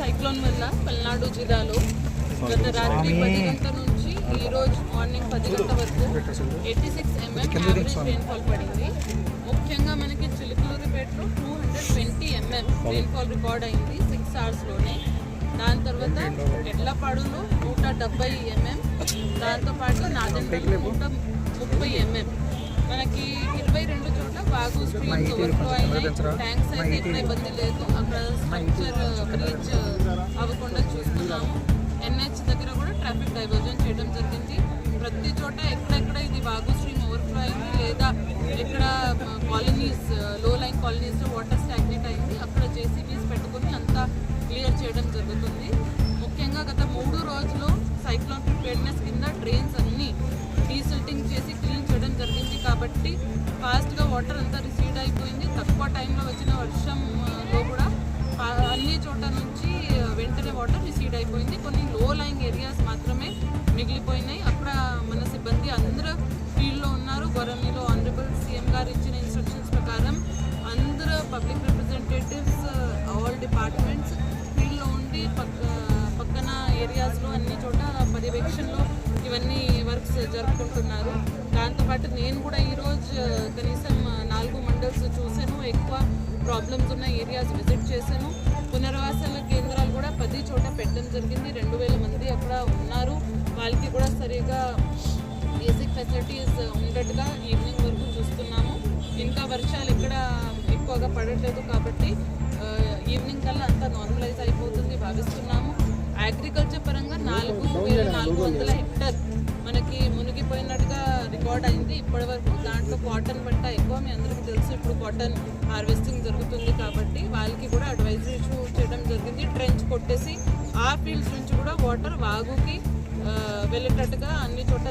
Cyclone వల్ల పల్నాడు జిల్లాలో గత రాత్రి 10 గంటల నుంచి ఈరోజు మార్నింగ్ 10 గంటల వరకు 86 mm యావరేజ్ రెయిన్ఫాల్ పడింది. ముఖ్యంగా మనకి చిలుకలూరిపేటలో 220 mm రెయిన్ఫాల్ రికార్డ్ అయింది 6 అవర్స్లోనే. దాని తర్వాత ఎడ్లపాడులో 170 mm, దాంతోపాటు నాదెండ్లలో 130 mm. మనకి 22 చోట్ల వాగు స్ట్రీమ్స్ ఓవర్ఫ్లో అయినాయి. ట్యాంక్స్ అయితే ఎక్కడ ఇబ్బంది లేదు, అక్కడ స్ట్రక్చర్ బ్రీచ్ అవ్వకుండా చూస్తున్నాము. ఎన్హెచ్ దగ్గర కూడా ట్రాఫిక్ డైవర్జన్ చేయడం జరిగింది. ప్రతి చోట ఎక్కడెక్కడ ఇది వాగు స్ట్రీమ్ ఓవర్ఫ్లో అయింది లేదా ఎక్కడ కాలనీస్ లో లైన్ కాలనీస్లో వాటర్ స్టాగ్నేట్ అయింది అక్కడ జేసీబీస్ పెట్టుకుని అంతా క్లియర్ చేయడం జరుగుతుంది. ముఖ్యంగా గత 3 రోజులు సైక్లోన్ ప్రిపేర్నెస్ కింద డ్రైన్స్ అన్నీ డీసిల్టింగ్ చేసి క్లీన్ చేయడం జరిగింది కాబట్టి ఫాస్ట్గా వాటర్ అంతా రిసీడ్ అయిపోయింది. తక్కువ టైంలో వచ్చిన వర్షంలో కూడా అన్ని చోట్ల నుంచి వెంటనే వాటర్ రిసీడ్ అయిపోయింది. కొన్ని లో లైంగ్ ఏరియాస్ మాత్రమే మిగిలిపోయినాయి. అక్కడ మన సిబ్బంది అందరూ ఫీల్డ్లో ఉన్నారు. గొరవనిలో ఆనరబుల్ సీఎం గారు ఇచ్చిన ఇన్స్ట్రక్షన్స్ ప్రకారం అందరూ పబ్లిక్ రిప్రజెంటేటివ్స్ ఆల్ డిపార్ట్మెంట్స్ ఫీల్డ్లో ఉండి పక్కన ఏరియాస్లో అన్ని చోట పర్యవేక్షణలో ఇవన్నీ వర్క్స్ జరుపుకుంటున్నారు. దాంతోపాటు నేను కూడా ఈరోజు కనీసం 4 మండల్స్ చూశాను. ఎక్కువ ప్రాబ్లమ్స్ ఉన్న ఏరియాస్ విజిట్ చేశాను. పునర్వాసాల కేంద్రాలు కూడా 10 చోట పెట్టడం జరిగింది. 2000 మంది అక్కడ ఉన్నారు. వాళ్ళకి కూడా సరిగా బేసిక్ ఫెసిలిటీస్ ఉండేట్టుగా ఈవినింగ్ వరకు చూస్తున్నాము. ఇంకా వర్షాలు ఎక్కడ ఎక్కువగా పడట్లేదు కాబట్టి ఈవినింగ్ కల్లా అంతా నార్మలైజ్ అయిపోతుంది భావిస్తున్నాము. అగ్రికల్చర్ పరంగా 4400 హెక్టర్ మనకి మునిగిపోయినట్టుగా రికార్డ్ అయింది ఇప్పటి వరకు. దాంట్లో కాటన్ పంట ఎక్కువ, మీ అందరికీ తెలుసు ఇప్పుడు కాటన్ హార్వెస్టింగ్ జరుగుతుంది కాబట్టి వాళ్ళకి కూడా అడ్వైజరీ ఇష్యూ చేయడం జరిగింది. ట్రెంచ్ కొట్టేసి ఆ ఫీల్డ్స్ నుంచి కూడా వాటర్ వాగుకి వెళ్ళేటట్టుగా అన్ని చోట్ల